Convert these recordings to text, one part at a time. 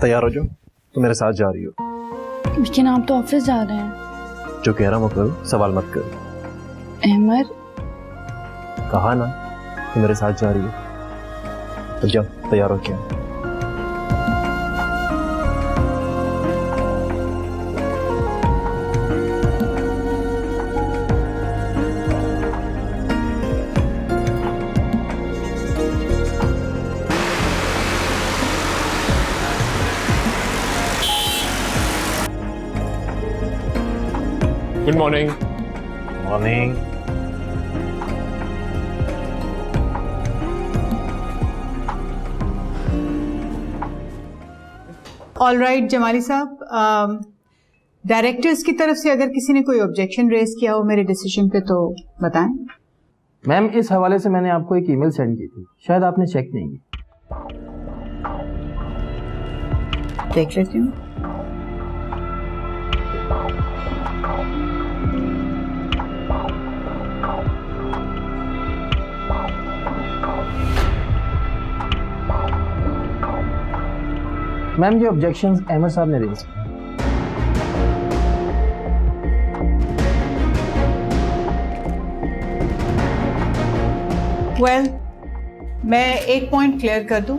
तैयार हो जाओ, तो मेरे साथ जा रही हो। लेकिन आप तो ऑफिस जा रहे हैं। जो कह रहा हूँ करो, सवाल मत करो। अहमद, कहा ना तो मेरे साथ जा रही हो, तो जाओ तैयार हो क्या। Good morning. Morning. All right Jamali साहब, डायरेक्टर्स की तरफ से अगर किसी ने कोई ऑब्जेक्शन रेज किया हो मेरे डिसीजन पे तो बताएं। मैम, इस हवाले से मैंने आपको एक ईमेल सेंड की थी, शायद आपने चेक नहीं की। देख लेती हूँ। मैम, ये ऑब्जेक्शंस अहमद साहब ने रेज किए। वेल, मैं एक पॉइंट क्लियर कर दूं,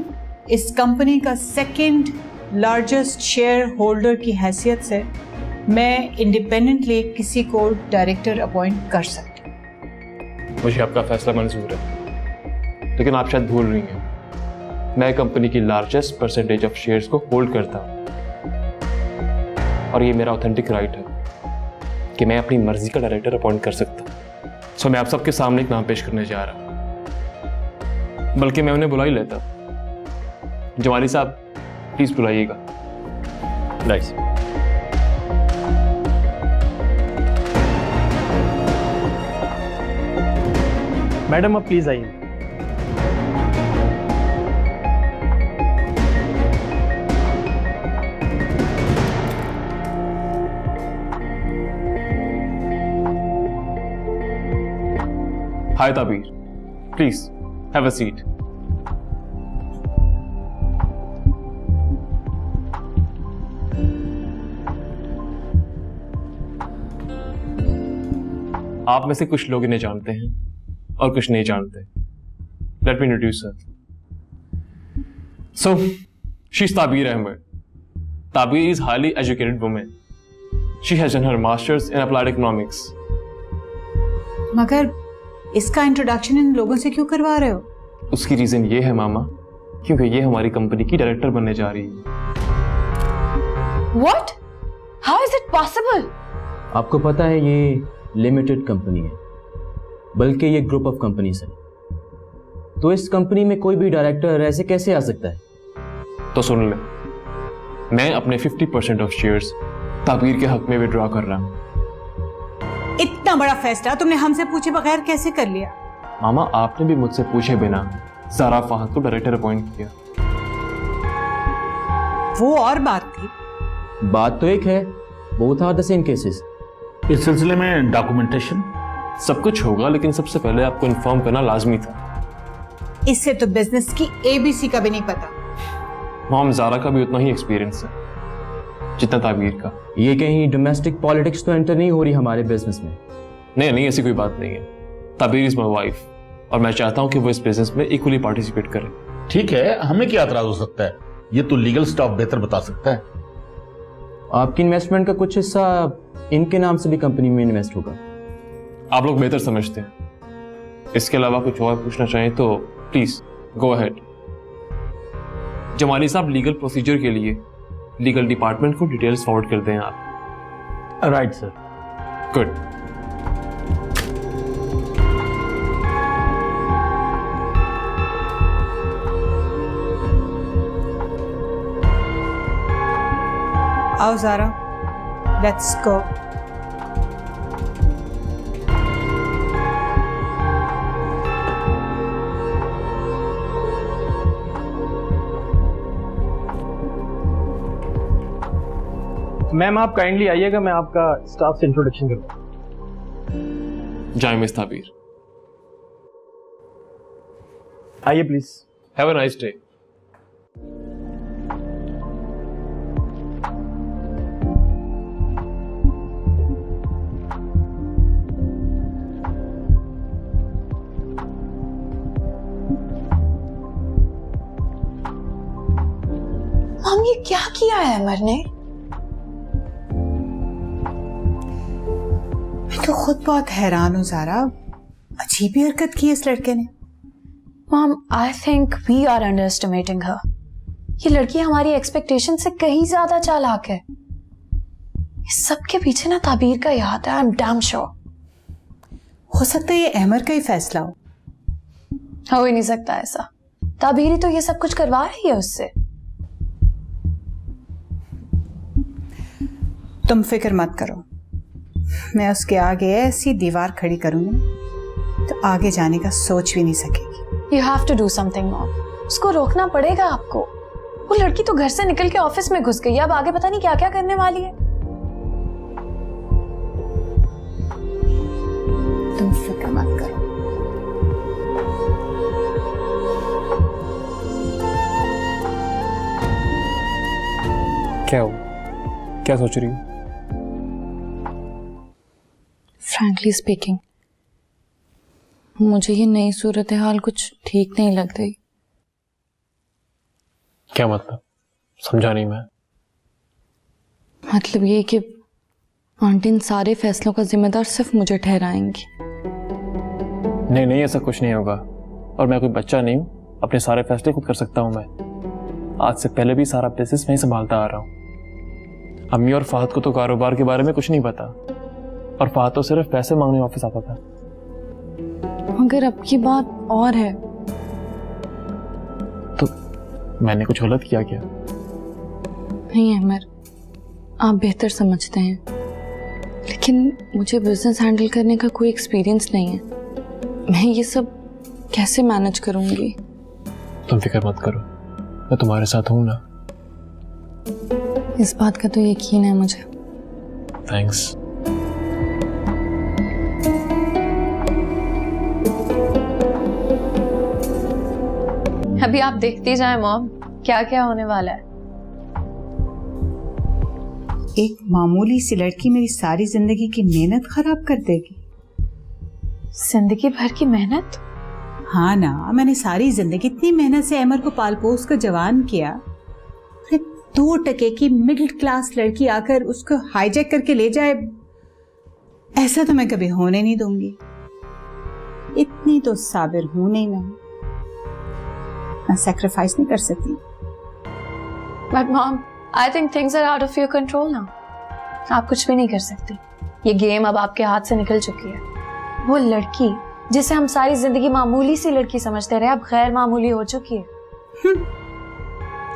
इस कंपनी का सेकंड लार्जेस्ट शेयर होल्डर की हैसियत से मैं इंडिपेंडेंटली किसी को डायरेक्टर अपॉइंट कर सकती हूँ। मुझे आपका फैसला मंजूर है, लेकिन आप शायद भूल रही हैं, मैं कंपनी की लार्जेस्ट परसेंटेज ऑफ शेयर्स को होल्ड करता हूं और ये मेरा ऑथेंटिक राइट है कि मैं अपनी मर्जी का डायरेक्टर अपॉइंट कर सकता हूं। सो मैं आप सबके सामने एक नाम पेश करने जा रहा हूं, बल्कि मैं उन्हें बुला ही लेता। जमाली साहब, प्लीज बुलाइएगा। नाइस। मैडम, अब प्लीज आइए। हाय ताबीर, प्लीज हैव अ सीट। आप में से कुछ लोग इन्हें जानते हैं और कुछ नहीं जानते। Let me introduce her. So she is Tabeer Ahmed. Tabeer is highly educated women. She has done her masters in applied economics. मगर इसका इंट्रोडक्शन इन लोगों से क्यों करवा रहे हो? उसकी रीजन ये है मामा, क्योंकि ये हमारी कंपनी की डायरेक्टर बनने जा रही है। What? How is it possible? आपको पता है ये लिमिटेड कंपनी है, बल्कि ये ग्रुप ऑफ कंपनीज है, तो इस कंपनी में कोई भी डायरेक्टर ऐसे कैसे आ सकता है? तो सुन ले, मैं अपने 50% ऑफ शेयर्स ताबीर के हक में विड्रॉ कर रहा हूं। इतना बड़ा फैसला तुमने हमसे पूछे बगैर कैसे कर लिया? मामा, आपने भी मुझसे पूछे बिना ज़ारा फहद को डायरेक्टर अपॉइंट किया। वो और बात थी। बात तो एक है, both are the same cases. इस सिलसिले में डॉक्यूमेंटेशन सब कुछ होगा, लेकिन सबसे पहले आपको इन्फॉर्म करना लाजमी था। इससे तो बिजनेस की ABC का भी नहीं पता। मॉम, ज़ारा का भी उतना ही एक्सपीरियंस है जितना ताबीर का। ये कहीं डोमेस्टिक पॉलिटिक्स तो एंटर नहीं हो रही हमारे बिजनेस में? नहीं, ऐसी कोई बात नहीं है। ताबीर इज माई वाइफ और मैं चाहता हूं कि वो इस बिजनेस में इक्वली पार्टिसिपेट करे। ठीक है, हमें क्या एतराज हो सकता है? ये तो लीगल स्टाफ बेहतर बता सकता है। आपकी इन्वेस्टमेंट का कुछ हिस्सा इनके नाम से भी कंपनी में इन्वेस्ट होगा। आप लोग बेहतर समझते हैं। इसके अलावा कुछ और पूछना चाहें तो प्लीज गो अहेड। जमाली साहब, लीगल प्रोसीजर के लिए लीगल डिपार्टमेंट को डिटेल्स फॉरवर्ड कर दें आप। Right sir. गुड। आओ ज़ारा, लेट्स गो। मैम, आप काइंडली आइएगा, मैं आपका स्टाफ से इंट्रोडक्शन करूंगा। जाए मिस ताबीर। आइए please. Have a nice day. Mom ये क्या किया है अमर ने? मैं तो खुद बहुत हैरान हूँ ज़ारा, अजीब ही हरकत की इस लड़के ने। Mom I think we are underestimating her. ये लड़की हमारी एक्सपेक्टेशन से कहीं ज्यादा चालाक है। इस सब के पीछे ना ताबीर का याद है, आई एम डैम श्योर। हो सकता है ये अहमर का ही फैसला हो ही नहीं सकता ऐसा। ताबीर ही तो ये सब कुछ करवा रही है उससे। तुम फिक्र मत करो, मैं उसके आगे ऐसी दीवार खड़ी करूंगी तो आगे जाने का सोच भी नहीं सकेगी। You have to do something mom, उसको रोकना पड़ेगा आपको। वो लड़की तो घर से निकल के ऑफिस में घुस गई, अब आगे पता नहीं क्या क्या करने वाली है। तुम फिक्र मत करो। क्या हो, क्या सोच रही हो? फ्रैंकली स्पीकिंग मुझे ये नई सूरत हाल कुछ ठीक नहीं लग रही। क्या मतलब? समझा नहीं मैं। मतलब ये कि आंटी इन सारे फैसलों का जिम्मेदार सिर्फ मुझे ठहराएंगी। नहीं नहीं, ऐसा कुछ नहीं होगा। और मैं कोई बच्चा नहीं हूँ, अपने सारे फैसले खुद कर सकता हूँ मैं। आज से पहले भी सारा बिजनेस मैं ही संभालता आ रहा हूँ। अम्मी और फहद को तो कारोबार के बारे में कुछ नहीं पता, और फहद तो सिर्फ पैसे मांगने ऑफिस आता था। मगर अब की बात और है। तो मैंने कुछ गलत किया क्या? नहीं अमर, आप बेहतर समझते हैं, लेकिन मुझे बिजनेस हैंडल करने का कोई एक्सपीरियंस नहीं है। मैं ये सब कैसे मैनेज करूंगी? तुम फिक्र मत करो, मैं तुम्हारे साथ हूं ना। इस बात का तो यकीन है मुझे। थैंक्स। अभी आप देखती जाएं मॉम, क्या क्या होने वाला है। एक मामूली सी लड़की मेरी सारी जिंदगी की मेहनत खराब कर देगी। जिंदगी भर की मेहनत? हाँ ना, मैंने सारी जिंदगी इतनी मेहनत से अमर को पाल पोस कर जवान किया, फिर 2 टके की मिडिल क्लास लड़की आकर उसको हाईजैक करके ले जाए, ऐसा तो मैं कभी होने नहीं दूंगी। इतनी तो साबिर हूं नहीं मैं सैक्रिफाइस नहीं कर सकती। But mom, I think things are out of your control now. आप कुछ भी नहीं कर सकती। ये गेम अब आपके हाथ से निकल चुकी है। वो लड़की जिसे हम सारी जिंदगी मामूली सी लड़की समझते रहे, अब गैर मामूली हो चुकी है।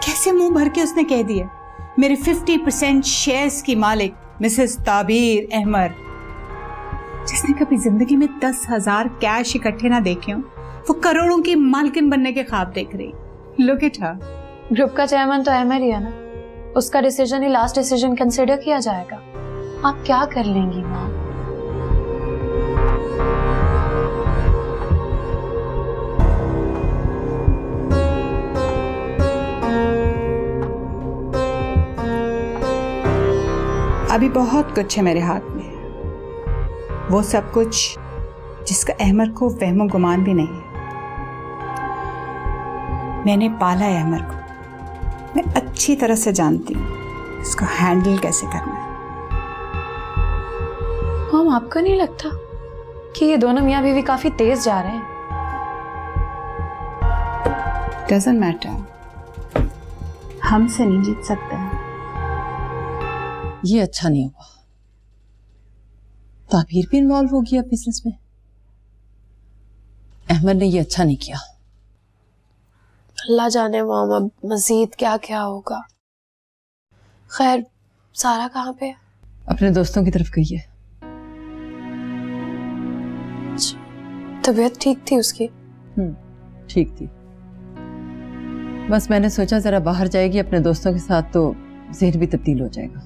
कैसे मुंह भर के उसने कह दिया, मेरे 50% शेयर्स की मालिक मिसेस ताबीर अहमर, जिसने कभी जिंदगी में 10,000 कैश इकट्ठे ना देखे हों, वो करोड़ों की मालकिन बनने के ख्वाब देख रही। Look at her. ग्रुप का चेयरमैन तो अहमर ही है ना, उसका डिसीजन ही लास्ट डिसीजन कंसिडर किया जाएगा। आप क्या कर लेंगी माँ? अभी बहुत कुछ है मेरे हाथ में, वो सब कुछ जिसका अहमर को वहमो गुमान भी नहीं है। मैंने पाला है अहमर को, मैं अच्छी तरह से जानती हूँ इसको हैंडल कैसे करना है। मॉम, आपको नहीं लगता कि ये दोनों मियाँ बीवी काफी तेज जा रहे हैं? डजंट मैटर, हमसे नहीं जीत सकते। ये अच्छा नहीं हुआ। ताबीर भी इन्वॉल्व हो गया बिजनेस में। अहमद ने ये अच्छा नहीं किया। अल्लाह जाने मॉम, अब मजीद क्या क्या होगा। खैर, सारा कहाँ पे है? अपने दोस्तों की तरफ गई है। तबीयत ठीक थी उसकी? ठीक थी, बस मैंने सोचा जरा बाहर जाएगी अपने दोस्तों के साथ तो ज़हन भी तब्दील हो जाएगा,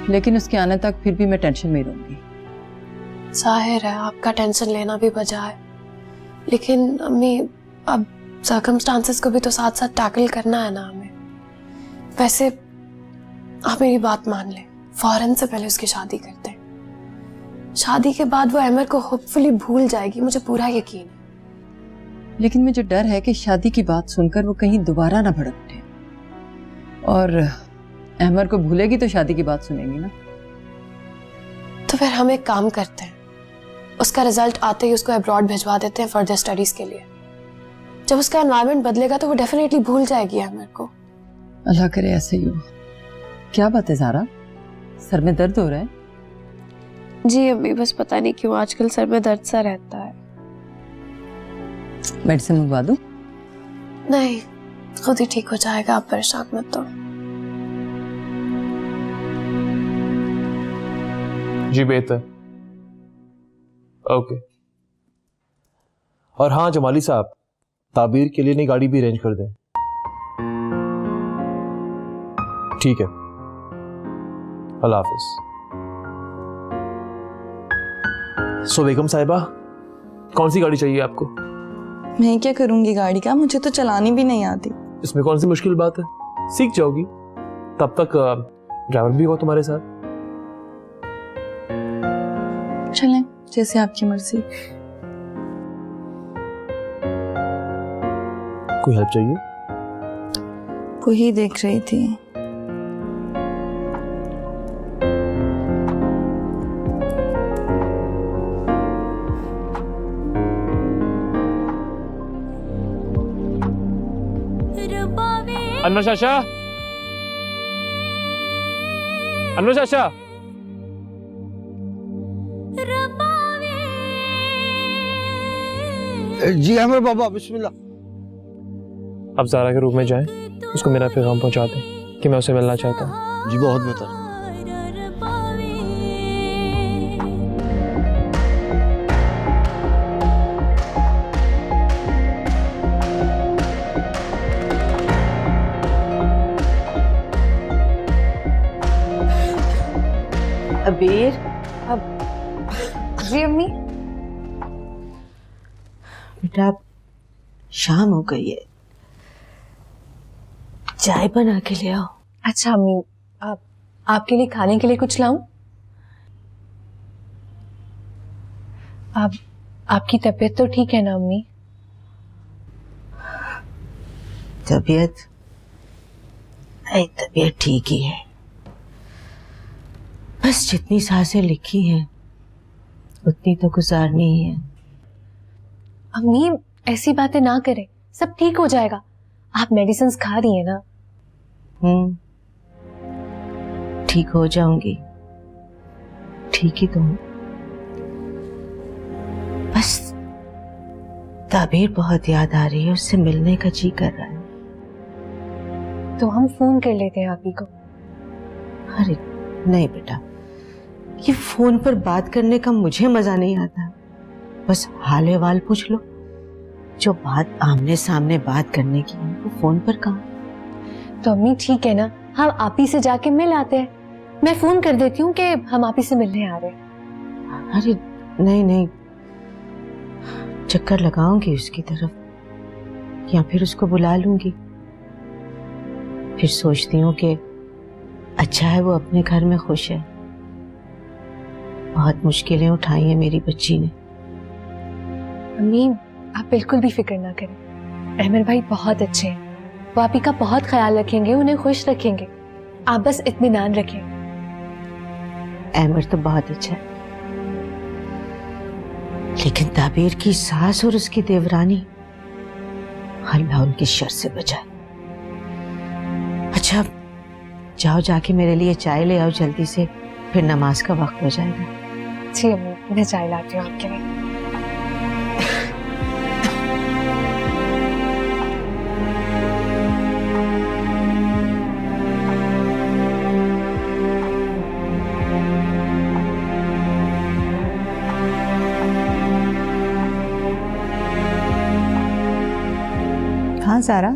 लेकिन उसके आने तक फिर भी मैं टेंशन में रहूंगी। जाहिर है आपका टेंशन लेना भी बजा है, लेकिन अम्मी अब सर्कमस्टांसेस को भी तो साथ साथ टैकल करना है ना हमें। वैसे आप मेरी बात मान लें, फौरन से पहले उसकी शादी करते हैं। शादी के बाद वो अहमर को होपफुली भूल जाएगी, मुझे पूरा यकीन है। लेकिन मुझे डर है कि शादी की बात सुनकर वो कहीं दोबारा ना भड़क उठे। और अहमर को भूलेगी तो शादी की बात सुनेगी ना। तो फिर हम एक काम करते हैं, उसका रिजल्ट आते ही उसको अब्रॉड भिजवा देते हैं फर्दर स्टडीज के लिए। जब उसका एनवायरनमेंट बदलेगा तो वो डेफिनेटली भूल जाएगी अहमर को। अल्लाह करे ऐसे ही हो। क्या बात है ज़ारा, सर में दर्द हो रहा है? जी अम्मी, बस पता नहीं क्यों आजकल सर में दर्द सा रहता है। मेडिसिन मंगवा दूं? नहीं, खुद ही ठीक हो जाएगा, आप परेशान मत हो। जी बेहतर। ओके। और हाँ जमाली साहब, ताबीर के लिए नई गाड़ी भी अरेंज कर दें। ठीक है, अल्लाह हाफिज। सो बेगम साहिबा, कौन सी गाड़ी चाहिए आपको? मैं क्या करूंगी गाड़ी का, मुझे तो चलानी भी नहीं आती। इसमें कौन सी मुश्किल बात है, सीख जाओगी। तब तक ड्राइवर भी हो तुम्हारे साथ। चलें, जैसे आपकी मर्जी। कोई हेल्प चाहिए? वही देख रही थी। अनवर चाचा, अनवर चाचा। जी अहमद बाबा, बिस्मिल्लाह। अब ज़ारा के रूम में जाएं, उसको मेरा पैगाम पहुंचा दें कि मैं उसे मिलना चाहता हूँ। जी बहुत बेहतर। अबीर, जी अम्मी। बेटा अब शाम हो गई है, चाय बना के ले आओ। अच्छा अम्मी, आपके लिए खाने के लिए कुछ लाऊं? आपकी तबीयत तो ठीक है ना अम्मी? तबीयत ठीक ही है, बस जितनी सांसें लिखी हैं उतनी तो गुजारनी ही है। अम्मी ऐसी बातें ना करें, सब ठीक हो जाएगा। आप मेडिसिन खा रही हैं ना? ठीक हो जाऊंगी, ठीक ही तो हूं। बस ताबीर बहुत याद आ रही है, उससे मिलने का जी कर रहा है। तो हम फोन कर लेते हैं आप ही को। अरे नहीं बेटा, ये फोन पर बात करने का मुझे मजा नहीं आता। बस हाल अहवाल पूछ लो। जो बात आमने सामने बात करने की है वो फोन पर कहाँ। तो अम्मी ठीक है ना, हम आप ही से जाके मिल आते हैं। मैं फोन कर देती हूँ कि हम आप ही से मिलने आ रहे हैं। अरे नहीं, चक्कर लगाऊंगी उसकी तरफ या फिर उसको बुला लूंगी। फिर सोचती हूँ कि अच्छा है वो अपने घर में खुश है। बहुत मुश्किलें उठाई हैं मेरी बच्ची ने। अम्मी आप बिल्कुल भी फिक्र ना करें, अहमद भाई बहुत अच्छे हैं, वो आप ही का बहुत ख्याल रखेंगे, उन्हें खुश रखेंगे। आप बस इत्मीनान रखें। अहमद तो बहुत अच्छा है, लेकिन ताबीर की सास और उसकी देवरानी, अल्लाह उनकी शर से बचाए। अच्छा जाओ, जाके मेरे लिए चाय ले आओ जल्दी से, फिर नमाज का वक्त हो जाएगा। जी अम्मी, मैं चाय लाती हूँ आपके लिए। हाँ ज़ारा,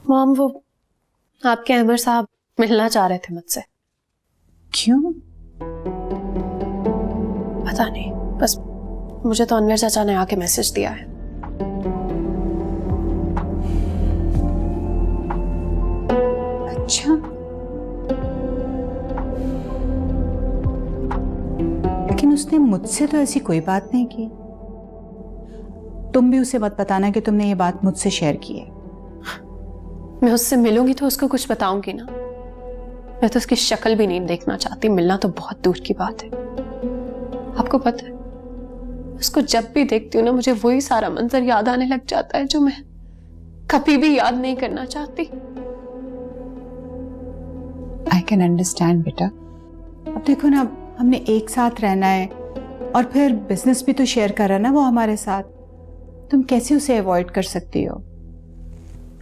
मॉम वो आपके अहमद साहब मिलना चाह रहे थे मुझसे। क्यों? पता नहीं, बस मुझे तो अनवर चाचा ने आके मैसेज दिया है। अच्छा, लेकिन उसने मुझसे तो ऐसी कोई बात नहीं की। तुम भी उसे मत बताना कि तुमने ये बात मुझसे शेयर की है। मैं उससे मिलूंगी तो उसको कुछ बताऊंगी ना। मैं तो उसकी शक्ल भी नहीं देखना चाहती, मिलना तो बहुत दूर की बात है। आपको पता है, उसको जब भी देखती हूँ ना, मुझे वही सारा मंजर याद आने लग जाता है जो मैं कभी भी याद नहीं करना चाहती। आई कैन अंडरस्टैंड बेटा। अब देखो ना, हमने एक साथ रहना है और फिर बिजनेस भी तो शेयर कर रहा है ना वो हमारे साथ। तुम कैसे उसे अवॉइड कर सकती हो?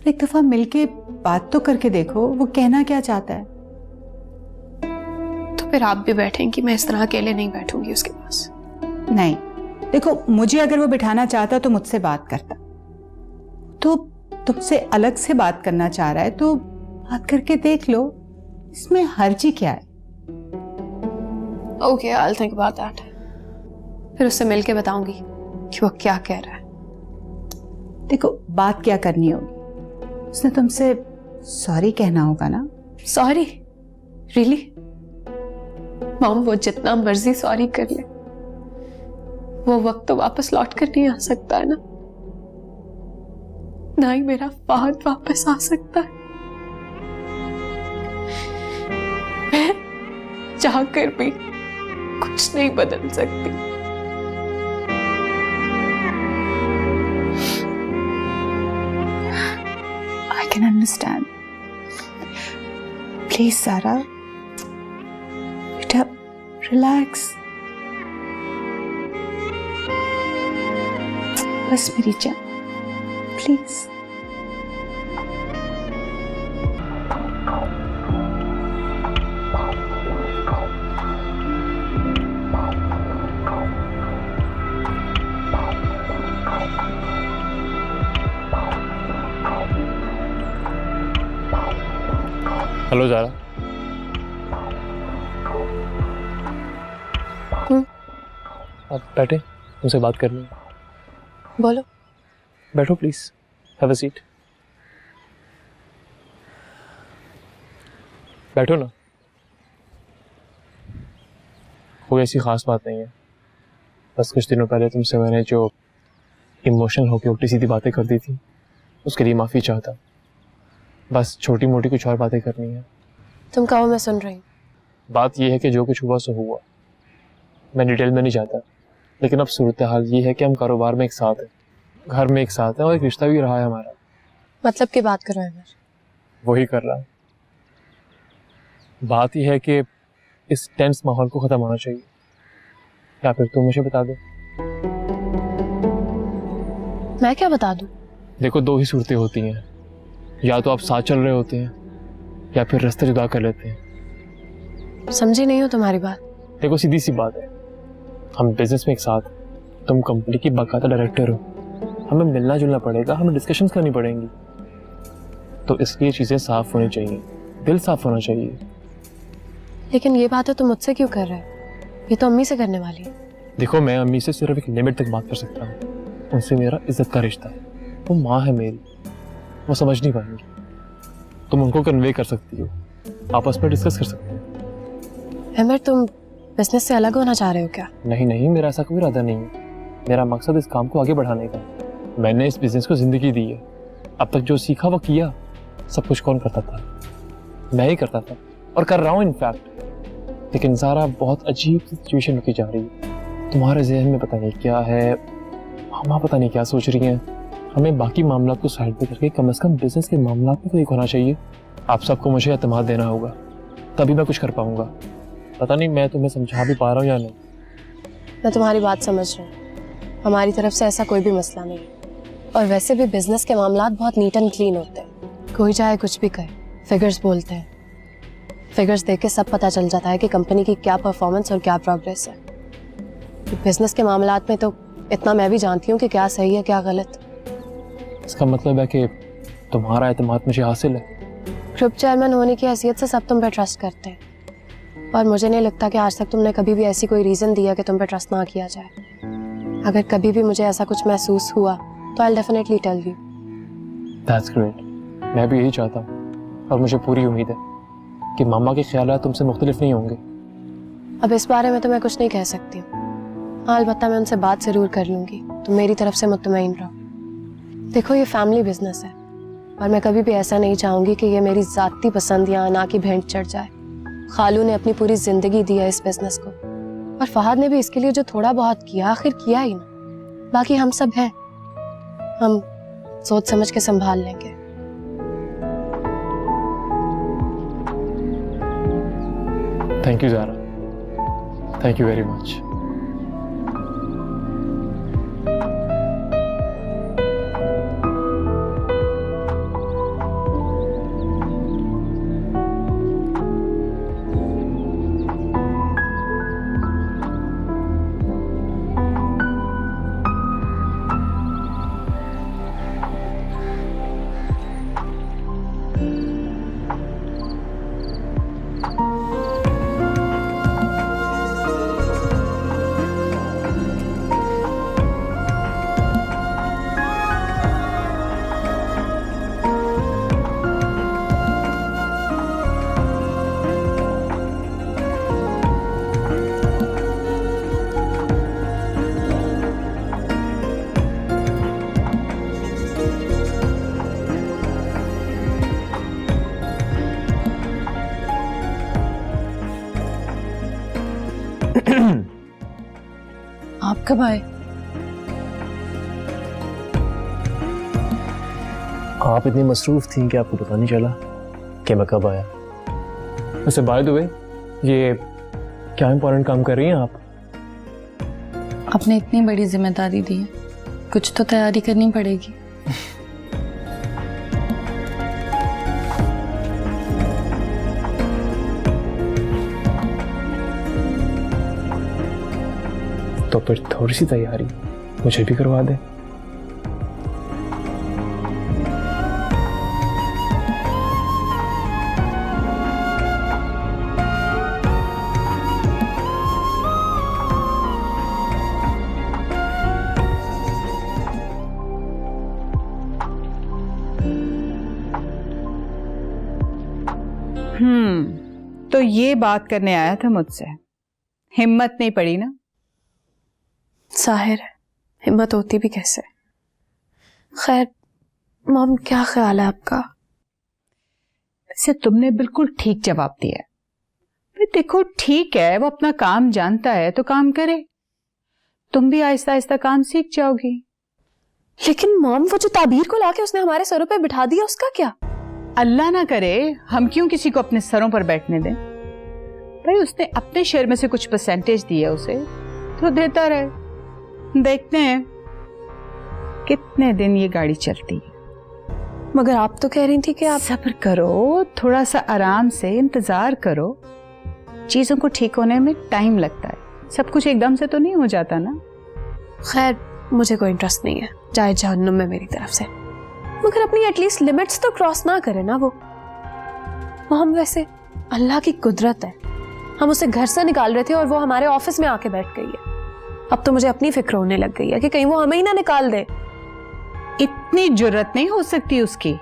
एक दफा मिलके बात तो करके देखो, वो कहना क्या चाहता है। तो फिर आप भी बैठेंगी? मैं इस तरह अकेले नहीं बैठूंगी उसके पास। नहीं, देखो मुझे अगर वो बिठाना चाहता तो मुझसे बात करता। तो तुमसे अलग से बात करना चाह रहा है तो बात करके देख लो, इसमें हर्जी क्या है? Okay, I will think about that. फिर उससे मिलके बताऊंगी कि वो क्या कह रहा है। देखो बात क्या करनी होगी, उसने तुमसे सॉरी कहना होगा ना। सॉरी? रियली? मॉम, वो जितना मर्जी सॉरी कर ले, वो वक्त तो वापस लौट कर नहीं आ सकता है ना ही मेरा फहद वापस आ सकता है। मैं चाहकर भी कुछ नहीं बदल सकती। I can understand. प्लीज सारा, बेटा रिलैक्स। बस मेरी जान, प्लीज। हेलो ज़ारा। आप बैठे, तुमसे बात करनी है। बोलो। बैठो प्लीज, हैव अ सीट। बैठो ना। कोई ऐसी खास बात नहीं है, बस कुछ दिनों पहले तुमसे मैंने जो इमोशनल होकर उल्टी सीधी बातें कर दी थी, उसके लिए माफ़ी चाहता। बस छोटी मोटी कुछ और बातें करनी है। तुम कहो, मैं सुन रही हूँ। बात यह है कि जो कुछ हुआ सो हुआ, मैं डिटेल में नहीं जाता, लेकिन अब सूरत हाल ये है कि हम कारोबार में एक साथ हैं, घर में एक साथ हैं और एक रिश्ता भी रहा है हमारा। मतलब की बात कर रहे हैं? वही कर रहा है। बात यह है कि इस टेंस माहौल को ख़त्म होना चाहिए, या फिर तुम मुझे बता दो। मैं क्या बता दूं? देखो, दो ही सूरतें होती हैं, या तो आप साथ चल रहे होते हैं या फिर रास्ते जुदा कर लेते हैं। समझी नहीं हो तुम्हारी बात। देखो, सीधी सी बात है, हम बिजनेस में एक साथ, तुम कंपनी की बाकायदा डायरेक्टर हो, हमें मिलना जुलना पड़ेगा, हमें डिस्कशंस करनी पड़ेंगी, तो इसलिए चीज़ें साफ होनी चाहिए, दिल साफ होना चाहिए। लेकिन ये बातें तुम मुझसे क्यों कर रहे हो? ये तो अम्मी से करने वाली है। देखो, मैं अम्मी से सिर्फ एक लिमिट तक बात कर सकता हूँ, उनसे मेरा इज्जत का रिश्ता है, वो माँ है मेरी, वो समझ नहीं पाएंगी। तुम उनको कन्वे कर सकती हो, आपस में डिस्कस कर सकते हो। अमर, तुम बिजनेस से अलग होना चाह रहे हो क्या? नहीं नहीं, मेरा ऐसा कोई इरादा नहीं है। मेरा मकसद इस काम को आगे बढ़ाने का। मैंने इस बिजनेस को जिंदगी दी है, अब तक जो सीखा वो किया। सब कुछ कौन करता था? मैं ही करता था और कर रहा हूँ इनफैक्ट। लेकिन ज़ारा, बहुत अजीब सिचुएशन होती जा रही है। तुम्हारे जहन में पता नहीं क्या है, मामा पता नहीं क्या सोच रही हैं। हमें बाकी मामला को साइड पे करके कम से कम बिजनेस के मामला में तो एक होना चाहिए। आप सबको मुझे एतमाद देना होगा, तभी मैं कुछ कर पाऊंगा। पता नहीं मैं तुम्हें समझा भी पा रहा हूँ या नहीं। मैं तुम्हारी बात समझ रही हूँ, हमारी तरफ से ऐसा कोई भी मसला नहीं है। और वैसे भी बिजनेस के मामला बहुत नीट एंड क्लीन होते हैं। कोई चाहे कुछ भी कहे, फिगर्स बोलते हैं। फिगर्स देख के सब पता चल जाता है कि कंपनी की क्या परफॉर्मेंस और क्या प्रोग्रेस है। बिजनेस के मामलात में तो इतना मैं भी जानती हूँ कि क्या सही है क्या गलत। इसका मतलब है कि तुम्हारा एतमाद मुझे हासिल है। ग्रुप चेयरमैन होने की हैसियत से सब तुम पे ट्रस्ट करते हैं, और मुझे नहीं लगता कि आज तक तुमने कभी भी ऐसी कोई रीज़न दिया कि तुम पे ट्रस्ट ना किया जाए। अगर कभी भी मुझे ऐसा कुछ महसूस हुआ तो I definitely tell you. That's great. मैं भी यही चाहता हूँ और मुझे पूरी उम्मीद है कि मामा के ख्यालात तुमसे मुख्तलिफ नहीं होंगे। अब इस बारे में तो मैं कुछ नहीं कह सकती हूँ। हाँ, अलबत्ता मैं उनसे बात ज़रूर कर लूँगी, तो मेरी तरफ से मुतमईन रहो। देखो, ये फैमिली बिजनेस है और मैं कभी भी ऐसा नहीं चाहूंगी कि ये मेरी जाती पसंद या ना की भेंट चढ़ जाए। खालू ने अपनी पूरी जिंदगी दी है इस बिजनेस को, और फहद ने भी इसके लिए जो थोड़ा बहुत किया आखिर किया ही ना। बाकी हम सब हैं, हम सोच समझ के संभाल लेंगे। Thank you Zara, thank you very much. आप कब आए? आप इतनी मसरूफ थी कि आपको पता नहीं चला कि मैं कब आया। वैसे बाय द वे, ये क्या इंपॉर्टेंट काम कर रही हैं आप? आपने इतनी बड़ी जिम्मेदारी दी है, कुछ तो तैयारी करनी पड़ेगी। तो फिर थोड़ी सी तैयारी मुझे भी करवा दे। तो ये बात करने आया था मुझसे, हिम्मत नहीं पड़ी ना? जाहिर है, हिम्मत होती भी कैसे। खैर मॉम, क्या ख्याल है आपका? वैसे तुमने बिल्कुल ठीक जवाब दिया है। फिर देखो, ठीक है, वो अपना काम जानता है तो काम करे, तुम भी आहिस्ता आहिस्ता काम सीख जाओगी। लेकिन मॉम, वो जो ताबीर को लाके उसने हमारे सरों पे बिठा दिया, उसका क्या? अल्लाह ना करे हम क्यों किसी को अपने सरों पर बैठने दें। भाई उसने अपने शेयर में से कुछ परसेंटेज दी है उसे, तो देता रहे। देखते हैं कितने दिन ये गाड़ी चलती है। मगर आप तो कह रही थी कि आप... सब्र करो, थोड़ा सा आराम से इंतजार करो। चीजों को ठीक होने में टाइम लगता है, सब कुछ एकदम से तो नहीं हो जाता ना। खैर मुझे कोई इंटरेस्ट नहीं है, जाए जहन्नुम में मेरी तरफ से। मगर अपनी एटलीस्ट लिमिट्स तो क्रॉस ना करे ना वो। हम वैसे अल्लाह की कुदरत है, हम उसे घर से निकाल रहे थे और वो हमारे ऑफिस में आके बैठ गई है। अब तो मुझे अपनी फिक्र होने लग गई है कि कहीं वो हमें ही ना निकाल दे। इतनी जुर्रत नहीं हो सकती उसकी।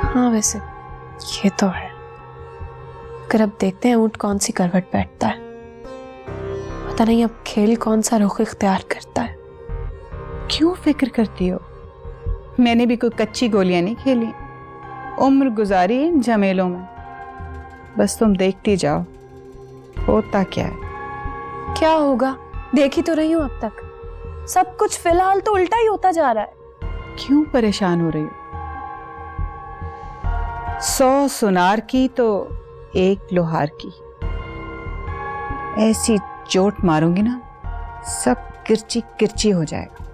हाँ वैसे ये तो है। कर अब देखते हैं ऊंट कौन सी करवट बैठता है। पता नहीं अब खेल कौन सा रुख इख्तियार करता है। क्यों फिक्र करती हो? मैंने भी कोई कच्ची गोलियां नहीं खेली, उम्र गुजारी इन झमेलों में। बस तुम देखती जाओ होता क्या है। क्या होगा, देख ही तो रही हूं अब तक। सब कुछ फिलहाल तो उल्टा ही होता जा रहा है। क्यों परेशान हो रही हो? 100 सुनार की तो 1 लोहार की। ऐसी चोट मारूंगी ना, सब किरची किरची हो जाएगा।